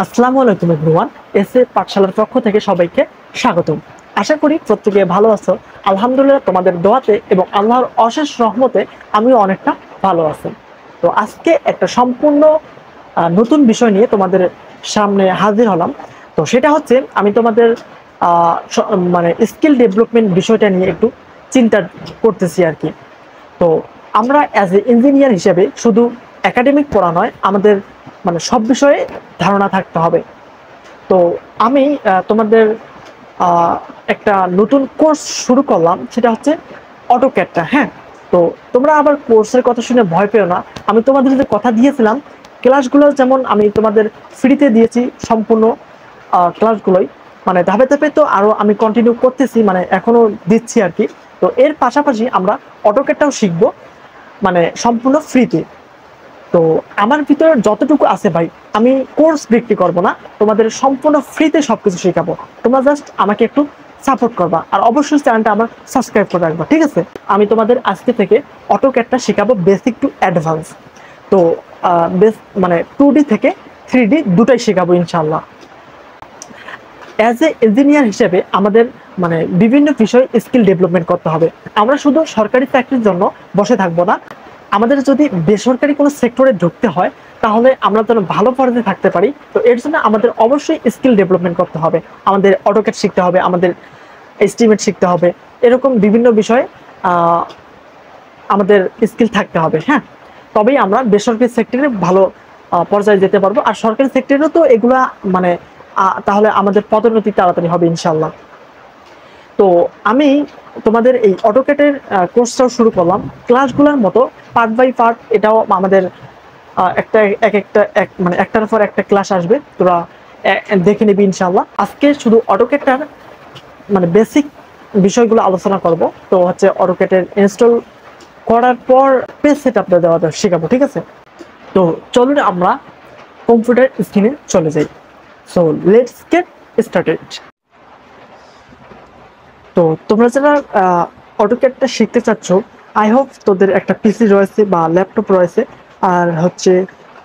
আসসালামু আলাইকুম everyone. SA পাঠশালার পক্ষ থেকে সবাইকে স্বাগতম। আশা করি প্রত্যেকে ভালো আছো। আলহামদুলিল্লাহ তোমাদের দোয়াতে এবং আল্লাহর অশেষ রহমতে আমিও অনেকটা ভালো আছি। তো আজকে একটা সম্পূর্ণ নতুন বিষয় নিয়ে তোমাদের সামনে হাজির হলাম। তো সেটা হচ্ছে আমি তোমাদের মানে স্কিল ডেভেলপমেন্ট বিষয়টা নিয়ে একটু চিন্তা করতেছি আর কি। তো আমরা অ্যাজ এ ইঞ্জিনিয়ার হিসেবে শুধু একাডেমিক পড়া নয়, আমাদের মানে সব বিষয়ে ধারণা থাকতে হবে। তো আমি তোমাদের একটা নতুন কোর্স শুরু করলাম, সেটা হচ্ছে অটোক্যাডটা। হ্যাঁ, তো তোমরা আবার কোর্সের কথা শুনে ভয় পেও না। আমি তোমাদের যে কথা দিয়েছিলাম, ক্লাসগুলো যেমন আমি তোমাদের ফ্রিতে দিয়েছি সম্পূর্ণ ক্লাসগুলোই, মানে ধাপে ধাপে তো আরও আমি কন্টিনিউ করতেছি, মানে এখনও দিচ্ছি আর কি। তো এর পাশাপাশি আমরা অটোক্যাডটাও শিখবো, মানে সম্পূর্ণ ফ্রিতে। তো আমার ভিতরে যতটুকু আছে ভাই, আমি কোর্স বিক্রি করব না, তোমাদের সম্পূর্ণ ফ্রিতে সবকিছু শেখাবো। তোমরা জাস্ট আমাকে একটু সাপোর্ট করবা, আর অবশ্যই চ্যানেলটা আমার সাবস্ক্রাইব করে রাখবা, ঠিক আছে? আমি তোমাদের আজকে থেকে অটোক্যাডটা শেখাবো বেসিক টু অ্যাডভান্স। তো মানে 2D থেকে 3D দুটাই শেখাবো ইনশাল্লাহ। অ্যাজ এ ইঞ্জিনিয়ার হিসেবে আমাদের মানে বিভিন্ন বিষয় স্কিল ডেভেলপমেন্ট করতে হবে। আমরা শুধু সরকারি চাকরির জন্য বসে থাকবো না, আমাদের যদি বেসরকারি কোনো সেক্টরে ঢুকতে হয় তাহলে আমরা যেন ভালো পর্যায়ে থাকতে পারি। তো এর জন্য আমাদের অবশ্যই স্কিল ডেভেলপমেন্ট করতে হবে। আমাদের অটোক্যাড শিখতে হবে, আমাদের এস্টিমেট শিখতে হবে, এরকম বিভিন্ন বিষয়ে আমাদের স্কিল থাকতে হবে। হ্যাঁ, তবেই আমরা বেসরকারি সেক্টরে ভালো পর্যায়ে যেতে পারবো। আর সরকারি সেক্টরেও তো এগুলা মানে তাহলে আমাদের পদোন্নতি তাড়াতাড়ি হবে ইনশাল্লাহ। তো আমি তোমাদের এই অটোক্যাডের কোর্সটাও শুরু করলাম ক্লাসগুলোর মতো, পার্ট বাই পার্ট। এটাও আমাদের একটা মানে একটার পর একটা ক্লাস আসবে, তোরা দেখে নিবি ইনশাল্লাহ। আজকে শুধু অটোক্যাডটার মানে বেসিক বিষয়গুলো আলোচনা করব। তো হচ্ছে অটোক্যাডের ইনস্টল করার পর পেজ সেটআপটা দেওয়া শেখাবো, ঠিক আছে? তো চলুন আমরা কম্পিউটার স্ক্রিনে চলে যাই। So let's get started. তো তোমরা যারা অটোক্যাডটা শিখতে চাচ্ছ, আই হোপ তোদের একটা পিসি রয়েছে বা ল্যাপটপ রয়েছে। আর হচ্ছে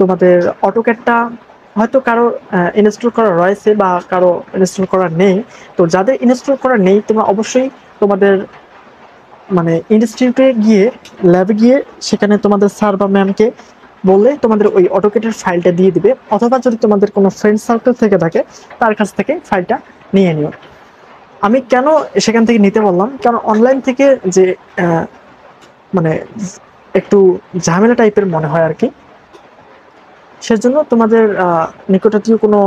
তোমাদের অটোক্যাডটা হয়তো কারো ইনস্টল করা রয়েছে বা কারো ইনস্টল করা নেই। তো যাদের ইনস্টল করা নেই, তোমরা অবশ্যই তোমাদের মানে ইনস্টিটিউটে গিয়ে, ল্যাবে গিয়ে সেখানে তোমাদের স্যার বা ম্যামকে বললে তোমাদের ওই অটোক্যাডের ফাইলটা দিয়ে দিবে। অথবা যদি তোমাদের কোনো ফ্রেন্ড সার্কেল থেকে থাকে, তার কাছ থেকে ফাইলটা নিয়ে নিও। আমি কেন সেখান থেকে নিতে বললাম, কারণ অনলাইন থেকে যে মানে একটু ঝামেলা টাইপের মনে হয় আর কি। সেজন্য তোমাদের নিকটাত্মীয় কোনো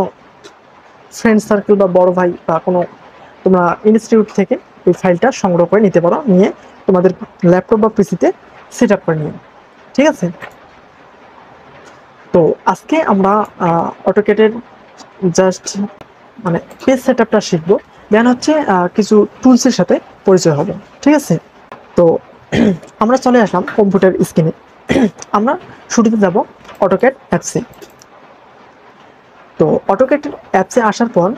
ফ্রেন্ড সার্কেল বা বড় ভাই বা কোনো তোমরা ইনস্টিটিউট থেকে এই ফাইলটা সংগ্রহ করে নিতে পারো, নিয়ে তোমাদের ল্যাপটপ বা পিসিতে সেট আপ করে নিও, ঠিক আছে? তো আজকে আমরা অটোক্যাডের জাস্ট মানে পেজ সেট আপটা শিখবো, দেন হচ্ছে কিছু টুলসের সাথে পরিচয় হবে, ঠিক আছে? তো আমরা চলে আসলাম কম্পিউটার স্ক্রিনে। আমরা শুরুতে যাব অটোক্যাড অ্যাপসে। তো অটোক্যাড অ্যাপসে আসার পর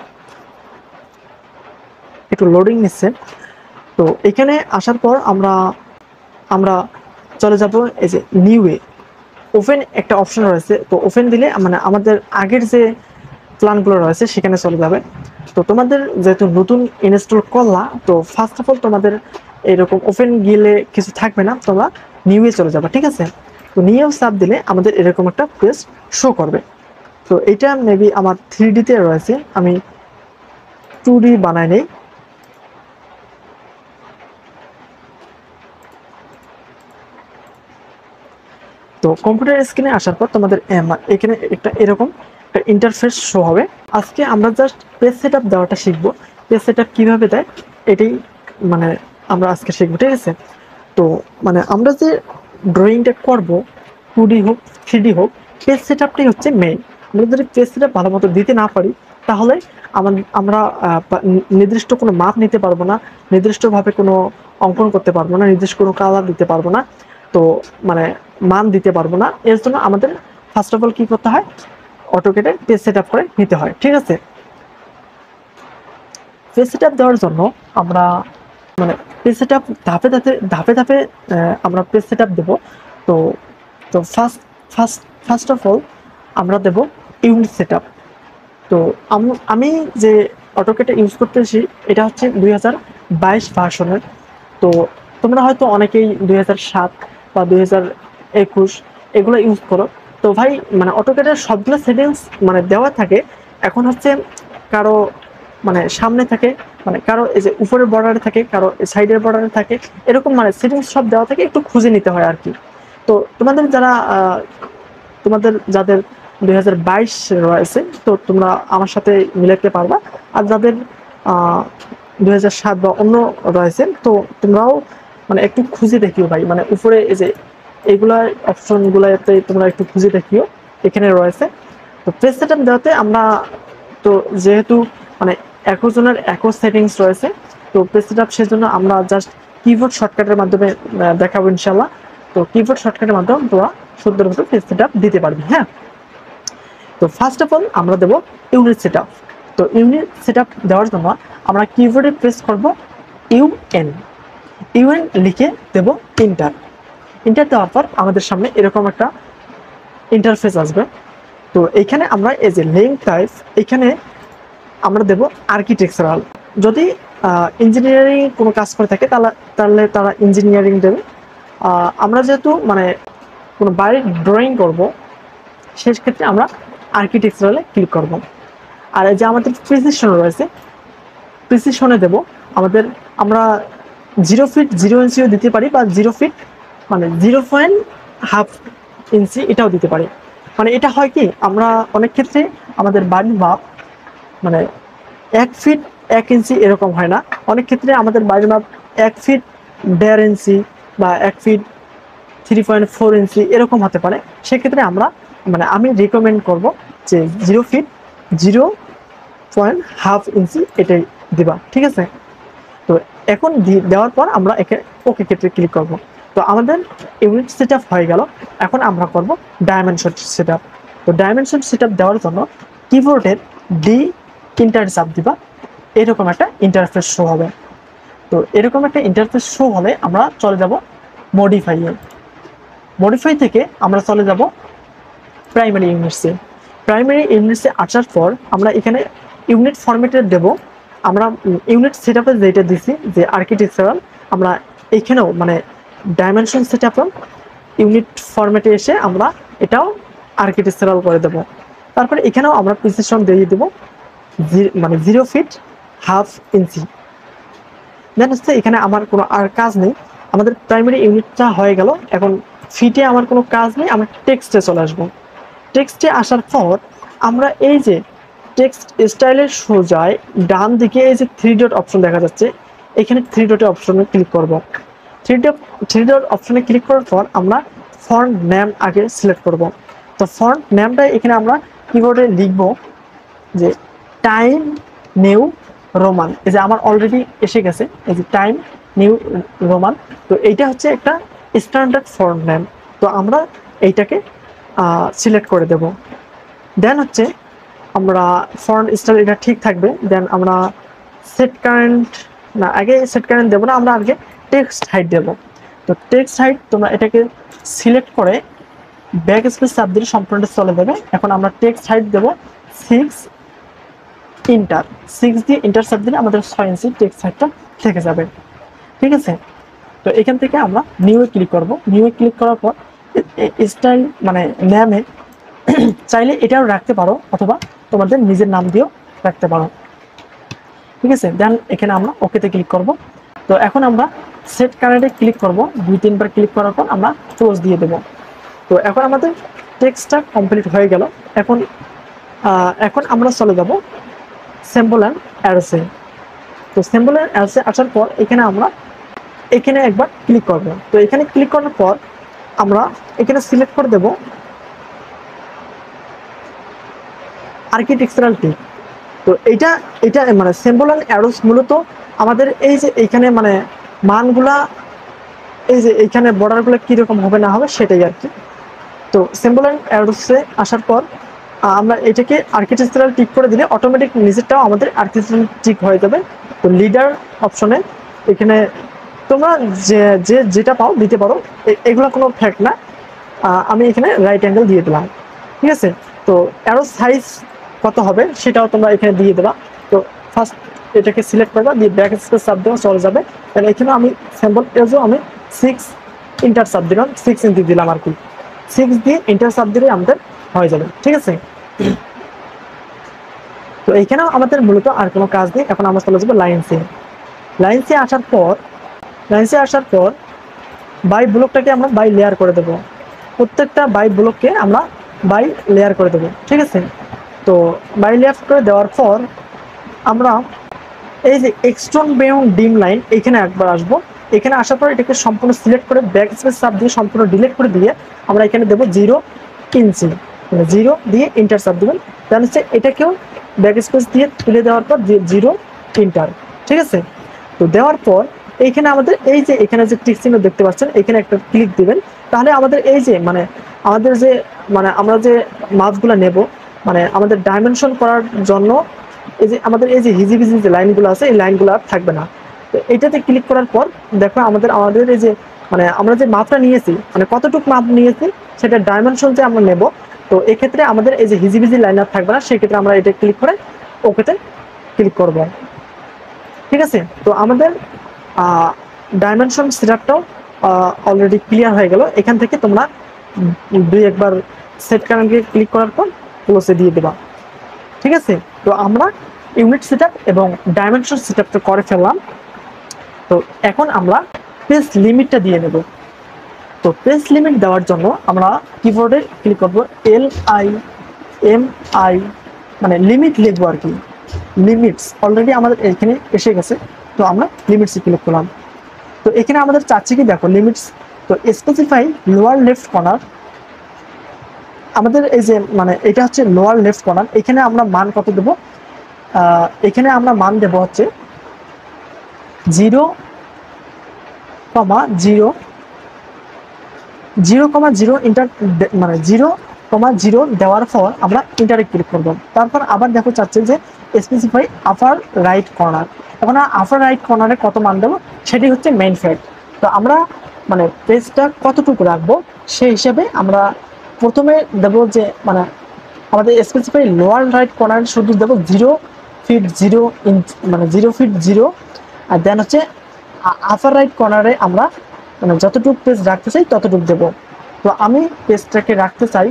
একটু লোডিং নিচ্ছে। তো এখানে আসার পর আমরা চলে যাব এই যে নিউয়ে। ওপেন একটা অপশন রয়েছে, তো ওপেন দিলে মানে আমাদের আগের যে প্ল্যানগুলো রয়েছে সেখানে চলে যাবে। তো তোমাদের যেহেতু নতুন ইনস্টল করলা, তো ফার্স্ট অফ অল তোমাদের এরকম ওপেন গেলে কিছু থাকবে না, তোমরা নিউয়ে চলে যাবে, ঠিক আছে? তো নিউও চাপ দিলে আমাদের এরকম একটা পেজ শো করবে। তো এটা মেবি আমার 3D-তে রয়েছে, আমি 2D বানাই নেই। তো কম্পিউটার স্ক্রিনে আসার পর তোমাদের এখানে একটা এরকম একটা ইন্টারফেস শো হবে। আজকে আমরা জাস্ট পেজ সেটআপ দেওয়াটা শিখবো। পেজ সেটআপ কিভাবে দেয় এটাই মানে আমরা আজকে শিখবো, ঠিক আছে? তো মানে আমরা যে ড্রয়িংটা করব, 2D হোক 3D হোক, পেজ সেটআপটাই হচ্ছে মেইন। আমরা যদি পেজ সেটআপ ভালো মতো দিতে না পারি, তাহলে আমরা নির্দিষ্ট কোনো মাপ নিতে পারবো না, নির্দিষ্টভাবে কোনো অঙ্কন করতে পারবো না, নির্দিষ্ট কোনো কালার দিতে পারবো না, তো মানে মান দিতে পারবো না। এর জন্য আমাদের ফার্স্ট অফ অল কি করতে হয়, অটোক্যাডে পেজ সেটআপ করে নিতে হয়, ঠিক আছে? পেজ সেটআপ দেওয়ার জন্য আমরা মানে পেজ সেটআপ ধাপে ধাপে ধাপে ধাপে আমরা পেজ সেটআপ দেব। তো তো ফার্স্ট অফ অল আমরা দেব ইউনিট সেটআপ। তো আমি যে অটোকেটে ইউজ করতেছি এটা হচ্ছে 2022 ভার্সনের। তো তোমরা হয়তো অনেকেই 2007 বা 2021 এগুলো ইউজ করো। তো ভাই মানে অটোকেটের সবগুলো সেটিংস মানে দেওয়া থাকে। এখন হচ্ছে কারো মানে সামনে থাকে, মানে কারো এই যে উপরের বর্ডারে থাকে, কারো সাইডের বর্ডারে থাকে, এরকম মানে সেটিংস সব দেওয়া থাকে, একটু খুঁজে নিতে হয় আর কি। তো তোমাদের যারা তোমাদের যাদের 2022 রয়েছে তো তোমরা আমার সাথে মিলাতে পারবা। আর যাদের 2007 বা অন্য রয়েছে তো তোমরাও মানে একটু খুঁজে দেখিও ভাই, মানে উপরে এই যে এইগুলা অপশন গুলাতে তোমরা একটু খুঁজে দেখিও এখানে রয়েছে। তো প্রেস সেটআপ দেওয়াতে আমরা তো যেহেতু মানে 21 জনের 21 সেটিংস রয়েছে, তো প্রেস সেটআপ সেজন্য আমরা জাস্ট কিবোর্ড শর্টকাটের মাধ্যমে দেখাবো ইনশাল্লাহ। তো কিবোর্ড শর্টকাটের মাধ্যমে তোমরা সুন্দরভাবে প্রেস সেটআপ দিতে পারবে। হ্যাঁ, তো ফার্স্ট অফ অল আমরা দেবো ইউনিট সেটআপ। তো ইউনিট সেটআপ দেওয়ার জন্য আমরা কিবোর্ডে প্রেস করব ইউএন, ইউএন লিখে দেব ইন্টার। ইন্টার দেওয়ার পর আমাদের সামনে এরকম একটা ইন্টারফেস আসবে। তো এইখানে আমরা এই যে লিঙ্ক টাইপ, এখানে আমরা দেব আর্কিটেকচারাল। যদি ইঞ্জিনিয়ারিং কোনো কাজ করে থাকে তাহলে তারা ইঞ্জিনিয়ারিং দেবে। আমরা যেহেতু মানে কোনো বাড়ির ড্রয়িং করব সেই ক্ষেত্রে আমরা আর্কিটেকচারালে ক্লিক করব। আর এই যে আমাদের প্রিসিশন রয়েছে, প্রিসিশনে দেব আমাদের, আমরা 0 ফিট 0 ইঞ্চিও দিতে পারি, বা 0 ফিট মানে 0.5 ইঞ্চি এটাও দিতে পারি। মানে এটা হয় কি, আমরা অনেক ক্ষেত্রে আমাদের বাড়ির মাপ মানে 1 ফিট 1 ইঞ্চি এরকম হয় না, অনেক ক্ষেত্রে আমাদের বাড়ির মাপ 1 ফিট 1.5 ইঞ্চি বা 1 ফিট 3.4 ইঞ্চি এরকম হতে পারে। সেক্ষেত্রে আমরা মানে আমি রিকমেন্ড করব যে 0 ফিট 0.5 ইঞ্চি এটাই দিবা, ঠিক আছে। তো এখন দেওয়ার পর আমরা একে ওকে ক্ষেত্রে ক্লিক করব। তো আমাদের ইউনিট সেটআপ হয়ে গেল। এখন আমরা করব ডাইমেনশন সেটআপ। তো ডাইমেনশন সেটআপ দেওয়ার জন্য কিবোর্ডের ডি ইন্টার চাপ দিবা, এরকম একটা ইন্টারফেস শো হবে। তো এরকম একটা ইন্টারফেস শো হলে আমরা চলে যাব মডিফাইয়ে। মডিফাই থেকে আমরা চলে যাব প্রাইমারি ইউনিটসে। প্রাইমারি ইউনিটসে আসার পর আমরা এখানে ইউনিট ফরম্যাটে দেব। আমরা ইউনিট সেটআপে যেটা দিছি যে আর্কিটেকচারাল, আমরা এইখানেও মানে ডাইমেনশন সেটআপে ইউনিট ফরম্যাটে এসে আমরা এটাও আর্কিটেকচারাল করে দেব। তারপরে এখানেও আমরা প্রিসিশন দিয়ে দেব মানে 0 ফিট 1/2 ইঞ্চি। দেন হচ্ছে এখানে আমার কোনো আর কাজ নেই, আমাদের প্রাইমারি ইউনিটটা হয়ে গেল। এখন ফিটে আমার কোনো কাজ নেই, আমরা টেক্সটে চলে আসবো। টেক্সটে আসার পর আমরা এই যে টেক্সট স্টাইলের সোজায় ডান দিকে এই যে 3 ডট অপশন দেখা যাচ্ছে, এখানে 3 ডট অপশনে ক্লিক করব। 3 ডট অপশনে ক্লিক করার পর আমরা ফন্ট নেম আগে সিলেক্ট করব। তো ফন্ট নেমটা এখানে আমরা কিবোর্ডে লিখব যে টাইম নিউ রোমান। এই যে আমার অলরেডি এসে গেছে এই যে টাইম নিউ রোমান। তো এইটা হচ্ছে একটা স্ট্যান্ডার্ড ফন্ট নেম। তো আমরা এইটাকে সিলেক্ট করে দেব। দেন হচ্ছে আমরা ফন্ট স্টাইল এটা ঠিক থাকবে। দেন আমরা সেট কারেন্ট না, আগে সেট কারেন্ট দেবো না, আমরা আগে টেক্সট হাইট দেব। তো টেক্সট হাইট তোমরা এটাকে সিলেক্ট করে ব্যাক স্পেস চাপ দিয়ে সম্পূর্ণ চলে যাবে। এখন আমরা টেক্সট হাইট দেব 6 ইন্টার, 6 দিয়ে ইন্টার চাপ দিলে আমাদের 6 ইঞ্চি টেক্সট হাইটটা থেকে যাবে, ঠিক আছে। তো এখান থেকে আমরা নিউ এ ক্লিক করব। নিউ এ ক্লিক করার পর স্টাইল মানে নেমে চাইলে এটাও রাখতে পারো, অথবা তোমাদের নিজের নাম দিয়েও রাখতে পারো, ঠিক আছে। দেন এখানে আমরা ওকেতে ক্লিক করব। তো এখন আমরা সেট কারেন্টে ক্লিক করব, 2-3 বার ক্লিক করার পর আমরা ক্লোজ দিয়ে দেব। তো এখন আমাদের টেক্সটটা কমপ্লিট হয়ে গেল। এখন আমরা চলে যাব সিম্বল অ্যান্ড অ্যারোসে। তো সিম্বল অ্যান্ড অ্যারোসে আসার পর এখানে আমরা এখানে একবার ক্লিক করব। তো এখানে ক্লিক করার পর আমরা এখানে সিলেক্ট করে দেব আর্কিটেকচারাল টিক। তো এটা মানে সিম্বল অ্যান্ড অ্যারোস মূলত আমাদের এই যে এইখানে মানে মানগুলা এই যে এইখানে বর্ডারগুলো কীরকম হবে না হবে সেটাই আর কি। তো সিম্বল অ্যান্ড অ্যারোসে আসার পর আমরা এটাকে আর্কিটেকচারাল টিক করে দিলে অটোমেটিক নিজেরটাও আমাদের আর্কিটেকচারাল টিক হয়ে যাবে। তো লিডার অপশনে এখানে তোমরা যেটা পাও দিতে পারো, এগুলো কোনো ফ্যাক্ট না। আমি এখানে রাইট অ্যাঙ্গেল দিয়ে দিলাম, ঠিক আছে। তো অ্যারো সাইজ কত হবে সেটাও তোমরা এখানে দিয়ে দেবা। তো ফার্স্ট এটাকে সিলেক্ট করবা, দিয়ে ব্যাক স্পেস চাপ দেওয়া চলে যাবে। তাহলে এখানে আমি স্যাম্পল এজও আমি 6 ইন্টার চাপ দিলাম, 6 ইঞ্চি দিলাম আর কি, 6 দিয়ে ইন্টার চাপ দিলে আমাদের হয়ে যাবে। ঠিক আছে, তো এইখানেও আমাদের মূলত আর কোনো কাজ নেই। এখন আমরা চলে যাবো লাইনসে। লাইনসে আসার পর বাই ব্লকটাকে আমরা বাই লেয়ার করে দেবো। প্রত্যেকটা বাই ব্লককে আমরা বাই লেয়ার করে দেবো। ঠিক আছে, তো বাই লেয়ার করে দেওয়ার পর আমরা এই যে এক্সট্রন বেয়ং ডিম লাইন এখানে একবার আসবো। এখানে আসার পর এটাকে সম্পূর্ণ সিলেক্ট করে ব্যাক স্পেস চাপ দিয়ে সম্পূর্ণ ডিলিট করে দিয়ে আমরা এখানে দেবো 0 ইঞ্চি, 0 দিয়ে ইন্টার চাপ দেবেন। তাহলে হচ্ছে এটাকেও ব্যাক স্পেস দিয়ে তুলে দেওয়ার পর 0 ইন্টার। ঠিক আছে, তো দেওয়ার পর এইখানে আমাদের এই যে এখানে যে টিক চিহ্ন দেখতে পাচ্ছেন এখানে একটা ক্লিক দিবেন। তাহলে আমাদের এই যে আমাদের যে আমরা যে মাপগুলো নেব, আমাদের ডাইমেনশন করার জন্য আমাদের এই যে হিজিবিজি যে লাইনগুলো আছে এই লাইনগুলো আর থাকবে না। তো এটাতে ক্লিক করার পর দেখো আমাদের এই যে আমরা যে মাপটা নিয়েছি, কতটুকু মাপ নিয়েছি সেটা ডাইমেনশন যে আমরা নেব। তো এক্ষেত্রে আমাদের এই যে হিজিবিজি লাইন আর থাকবে না, সেক্ষেত্রে আমরা এটা ক্লিক করে ওকেতে ক্লিক করব। ঠিক আছে, তো আমাদের ডাইমেনশন সেটআপটাও অলরেডি ক্লিয়ার হয়ে গেল। এখান থেকে তোমরা দুই একবার সেট কারেন্টকে ক্লিক করার পর ক্লোজে দিয়ে দেবা। ঠিক আছে, তো আমরা ইউনিট সেটআপ এবং ডাইমেনশন সেটআপটা করে ফেললাম। তো এখন আমরা পেজ লিমিটটা দিয়ে নেব। তো পেজ লিমিট দেওয়ার জন্য আমরা কিবোর্ডে ক্লিক করব LIMI, লিমিট লিখবো আর কি। লিমিটস অলরেডি আমাদের এখানে এসে গেছে, তো আমরা লিমিটসে ক্লিক করলাম। তো এখানে আমাদের চাচ্ছি কি দেখো লিমিটস, তো স্পেসিফাই লোয়ার লেফট কর্নার। আমাদের এই যে এটা হচ্ছে লোয়ার লেফট কর্নার, এখানে আমরা মান কত দেব? এখানে আমরা মান দেব হচ্ছে 0,0 ইন্টার 0,0 দেওয়ার পর আমরা ইন্টারে ক্লিক করব। তারপর আবার দেখো চাচ্ছে যে স্পেসিফাই আপার রাইট কর্নার। এখন আপার রাইট কর্নারে কত মান দেবো সেটি হচ্ছে মেইন ফ্যাক্ট। তো আমরা পেজটা কতটুকু রাখবো সেই হিসাবে আমরা প্রথমে দেবো যে আমাদের স্পেসিফাই লোয়ার রাইট কর্নার শুধু দেবো 0 ফিট 0 ইঞ্চ 0 ফিট 0। আর দেন হচ্ছে আপার রাইট কর্নারে আমরা যতটুকু পেজ রাখতে চাই ততটুকু দেবো। তো আমি পেজটাকে রাখতে চাই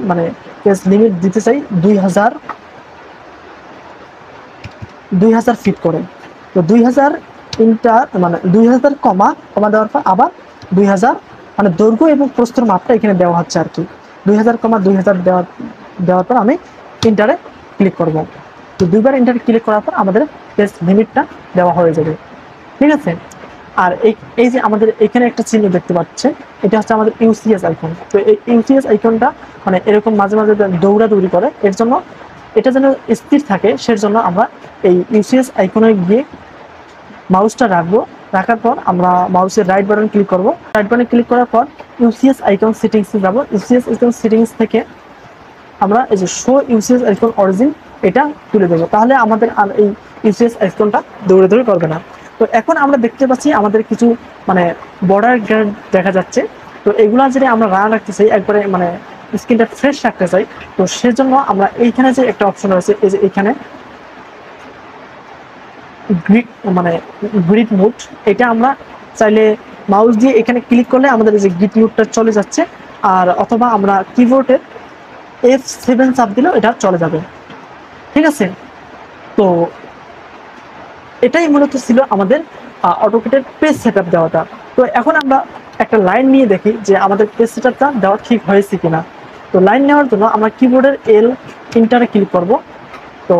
পেজ লিমিট দিতে চাই 2000 ফিট করে। তো 2000 ইন্টার 2000 কমা দেওয়ার পর আবার 2000 দৈর্ঘ্য এবং প্রস্থের মাপটা এখানে দেওয়া হচ্ছে আর কি। 2000 দেওয়ার পর আমি ইন্টারে ক্লিক করব। তো দুইবার ইন্টারে ক্লিক করার পর আমাদের পেজ লিমিটটা দেওয়া হয়ে যাবে। ঠিক আছে, আর এই যে আমাদের এখানে একটা চিহ্ন দেখতে পাচ্ছেন, এটা হচ্ছে আমাদের ইউসিএস আইকন। তো এই ইউসিএস আইকনটা এরকম মাঝে মাঝে দৌড়াদৌড়ি করে, এর জন্য এটা যেন স্থির থাকে সেজন্য আমরা এই ইউসিএস আইকনে গিয়ে মাউসটা রাখবো। রাখার পর আমরা মাউসের রাইট বাটন ক্লিক করব। রাইট বাটনে ক্লিক করার পর ইউসিএস আইকন সেটিংসে যাব। ইউসিএস আইকন সেটিংস থেকে আমরা এই যে শো ইউসিএস আইকন অরিজিন এটা তুলে দেবো, তাহলে আমাদের আর এই ইউসিএস আইকনটা দৌড়ে করবে না। তো এখন আমরা দেখতে পাচ্ছি আমাদের কিছু বর্ডার গ্যাড দেখা যাচ্ছে। তো এগুলা যদি আমরা রান রাখতে চাই, একবারে স্ক্রিনটা ফ্রেশ রাখতে চাই, তো সেজন্য আমরা এইখানে যে একটা অপশন রয়েছে এই যে এখানে গ্রিড মুড, এটা আমরা চাইলে মাউস দিয়ে এখানে ক্লিক করলে আমাদের এই যে গ্রিড মুডটা চলে যাচ্ছে, আর অথবা আমরা কিবোর্ডের F7 চাপ দিলেও এটা চলে যাবে। ঠিক আছে, তো এটাই মূলত ছিল আমাদের অটোক্যাডের পেজ সেটআপ দেওয়াটা। তো এখন আমরা একটা লাইন নিয়ে দেখি যে আমাদের পেজ সেটআপটা দেওয়া ঠিক হয়েছে কিনা। তো লাইন নেওয়ার জন্য আমরা কিবোর্ডের L ইন্টারে ক্লিক করব। তো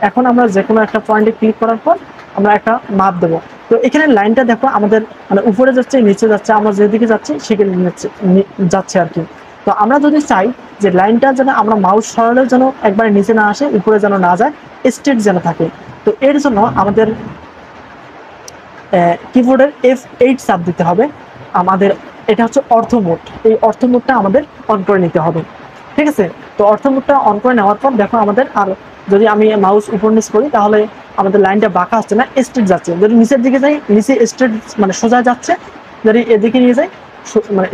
এখন আমরা যে কোনো একটা পয়েন্টে ক্লিক করার পর আমরা একটা মাপ দেবো। তো এখানে লাইনটা দেখো আমাদের উপরে যাচ্ছে নিচে যাচ্ছে, আমরা যেদিকে যাচ্ছি সেখানে যাচ্ছে আর কি। তো আমরা যদি চাই যে লাইনটা যেন আমরা মাউস সরালেও যেন একবারে নিচে না আসে, উপরে যেন না যায়, স্ট্রেট যেন থাকে, তো এর জন্য আমাদের কিবোর্ডের F8 চাপ দিতে হবে। আমাদের এটা হচ্ছে অর্থ মোড, এই অর্থ মোডটা আমাদের অন করে নিতে হবে। ঠিক আছে, তো অর্থ মোডটা অন করে নেওয়ার পর দেখো আমাদের আর যদি আমি মাউস উপর নিচ করি তাহলে আমাদের লাইনটা বাঁকা হচ্ছে না, স্ট্রেট যাচ্ছে। যদি নিচের দিকে যাই নিচে স্ট্রেট সোজা যাচ্ছে, যদি এদিকে নিয়ে যাই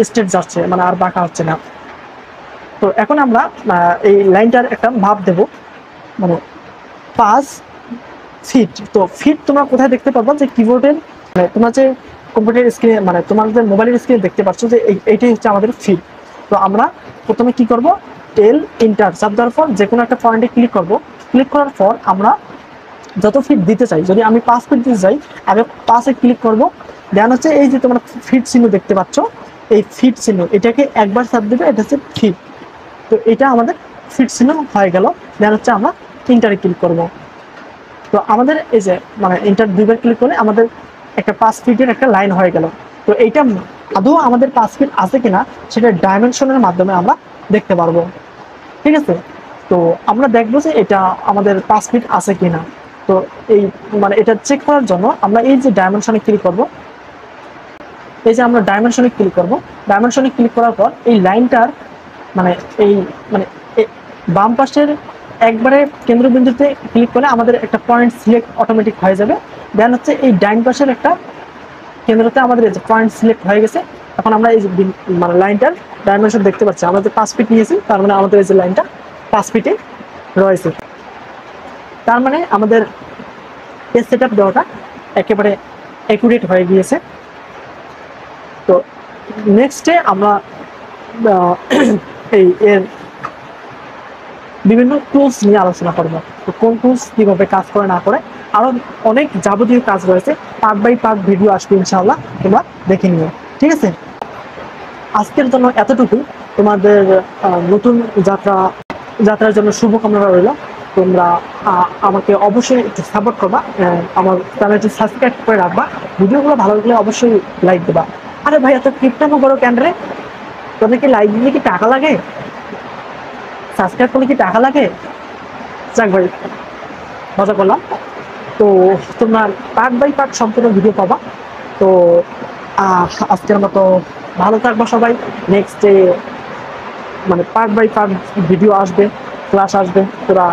স্ট্রেট যাচ্ছে, আর বাঁকা হচ্ছে না। তো এখন আমরা এই লাইনটার একটা মাপ দেব, 5 ফিট। তো ফিট তোমরা কোথায় দেখতে পারবা, যে কিবোর্ডের মানে তোমার যে কম্পিউটার স্ক্রিনে মানে তোমার যে মোবাইলের স্ক্রিনে দেখতে পাচ্ছ যে এইটাই হচ্ছে আমাদের ফিট। তো আমরা প্রথমে কি করব, টেল ইন্টার চাপ দেওয়ার পর যে কোনো একটা পয়েন্টে ক্লিক করব। ক্লিক করার পর আমরা যত ফিট দিতে চাই, যদি আমি 5 ফিট দিতে চাই আগে 5-এ ক্লিক করব। দেন হচ্ছে এই যে তোমরা ফিট চিহ্ন দেখতে পাচ্ছ, এই ফিট চিহ্ন এটাকে একবার চাপ দেবে, এটা হচ্ছে ফিট। তো এটা আমাদের ফিট চিহ্ন হয়ে গেল। দেন হচ্ছে আমরা ইন্টারে ক্লিক করব। তো আমাদের এই যে মানে ইন্টার 2বার ক্লিক করলে আমাদের একটা 5 ফিটের একটা লাইন হয়ে গেল। তো এইটা আদৌ আমাদের 5 ফিট আছে কিনা সেটা ডাইমেনশনের মাধ্যমে আমরা দেখতে পারবো। ঠিক আছে, তো আমরা দেখবো যে এটা আমাদের 5 ফিট আছে কিনা। তো এই মানে এটা চেক করার জন্য আমরা এই যে ডাইমেনশনে ক্লিক করব। এই যে আমরা ডাইমেনশনে ক্লিক করব, ডাইমেনশনে ক্লিক করার পর এই লাইনটার মানে এই মানে বাম পাশের একবারে কেন্দ্রবিন্দুতে ক্লিক করলে আমাদের একটা পয়েন্ট সিলেক্ট অটোমেটিক হয়ে যাবে। দেন হচ্ছে এই ডাইন পাশের একটা কেন্দ্রতে আমাদের এই যে পয়েন্ট সিলেক্ট হয়ে গেছে। এখন আমরা এই যে মানে লাইনটার ডাইমেনশন দেখতে পাচ্ছি, আমরা যে 5 ফিট নিয়েছি তার মানে আমাদের এই যে লাইনটা 5 ফিটে রয়েছে। তার মানে আমাদের পেজ সেটআপ দেওয়াটা একেবারে অ্যাকুরেট হয়ে গিয়েছে। তো নেক্সটে আমরা এই এর বিভিন্ন টুলস নিয়ে আলোচনা করবো। তো কোন টুলস কিভাবে কাজ করে না করে আরো অনেক যাবতীয় কাজ রয়েছে, পার্ট বাই পার্ট ভিডিও আসবে ইনশাআল্লাহ, তোমরা দেখে নিও। ঠিক আছে, আজকের জন্য এতটুকু। তোমাদের নতুন যাত্রার জন্য শুভকামনা রইল। তোমরা আমাকে অবশ্যই একটু সাপোর্ট করবা, আমার চ্যানেলটি সাবস্ক্রাইব করে রাখবা, ভিডিওগুলো ভালো লাগলে অবশ্যই লাইক দেবা। আরে ভাই এত কিপটামো করো কেন রে? তোদের কি লাইক দিলে কি টাকা লাগে? সাবস্ক্রাইব করলে কি টাকা লাগে? যাক ভাই, মজা করলাম। তো তোমরা পার্ট বাই পার্ট সম্পূর্ণ ভিডিও পাবা। তো আজকের মতো ভালো থাকবা সবাই। নেক্সট ডে মানে পার্ট বাই পার্ট ভিডিও আসবে, ক্লাস আসবে, তোরা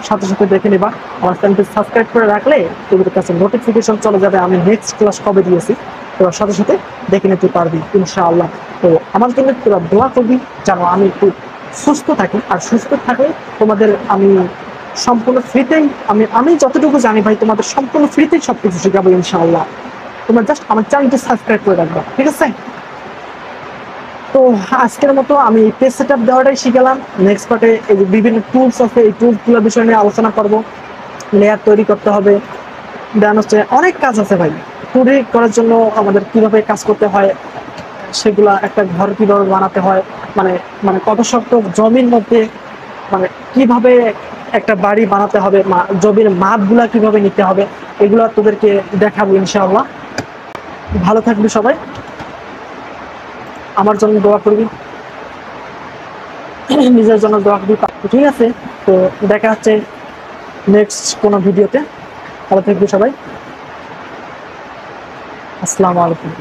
সাথে সাথে দেখে নিবা। আমার চ্যানেলটি সাবস্ক্রাইব করে রাখলে তোদের কাছে নোটিফিকেশন চলে যাবে আমি নেক্সট ক্লাস কবে দিয়েছি, তোরা সাথে সাথে দেখে নিতে পারবি ইনশাআল্লাহ। তো আমার জন্য তোরা দোয়া করবি যেন আমি একটু সুস্থ থাকি, আর সুস্থ থাকলে তোমাদের আমি সম্পূর্ণ ফ্রিতেই আমি যতটুকু জানি ভাই তোমাদের সম্পূর্ণ ফ্রিতেই সবকিছু শেখাবো ইনশাআল্লাহ। তোমরা জাস্ট আমার চ্যানেলটি সাবস্ক্রাইব করে রাখবা, ঠিক আছে? তো আজকের মতো আমি পেজ সেটআপ দেওয়াটাই শিখালাম। নেক্সট পার্টে এই যে বিভিন্ন টুলস আছে, এই টুলসগুলোর বিষয় নিয়ে আলোচনা করব। লেয়ার তৈরি করতে হবে, দেন হচ্ছে অনেক কাজ আছে ভাই। তৈরি করার জন্য আমাদের কিভাবে কাজ করতে হয়, সেগুলা একটা ঘর কিভাবে বানাতে হয়, মানে মানে কত শক্ত জমির মধ্যে মানে কিভাবে একটা বাড়ি বানাতে হবে, জমির মাপগুলা কিভাবে নিতে হবে, এগুলা তোদেরকে দেখাবো ইনশাআল্লাহ। ভালো থাকবি সবাই, আমার জন্য দোয়া করবি, নিজের জন্য দোয়া করবি, ঠিক আছে? তো দেখা হচ্ছে নেক্সট কোনো ভিডিওতে। ভালো থাকবি সবাই, আসসালামু আলাইকুম।